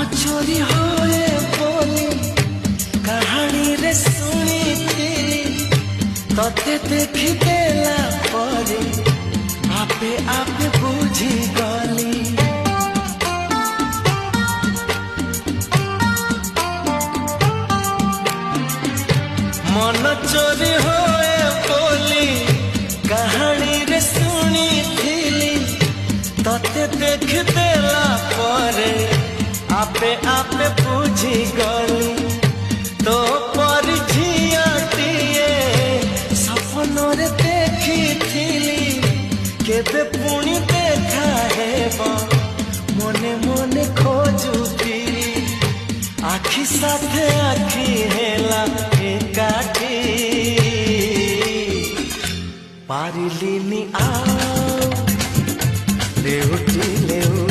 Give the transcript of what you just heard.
चोरी होए बोली कहानी रे सुनी थी तते देखी देला परे आपे आपे बुझी गली मन चोरी होए बोली कहानी रे सुनी थी तते देख देला परे आपे आपे बुझी गली तो पर झियाटिए सपनरे देखी थिली केबे पुणी देखा हेबा मने मने खोजुती आखि साथे आखि हेला एकाठी पारिलिनी आ लेउटी लेउ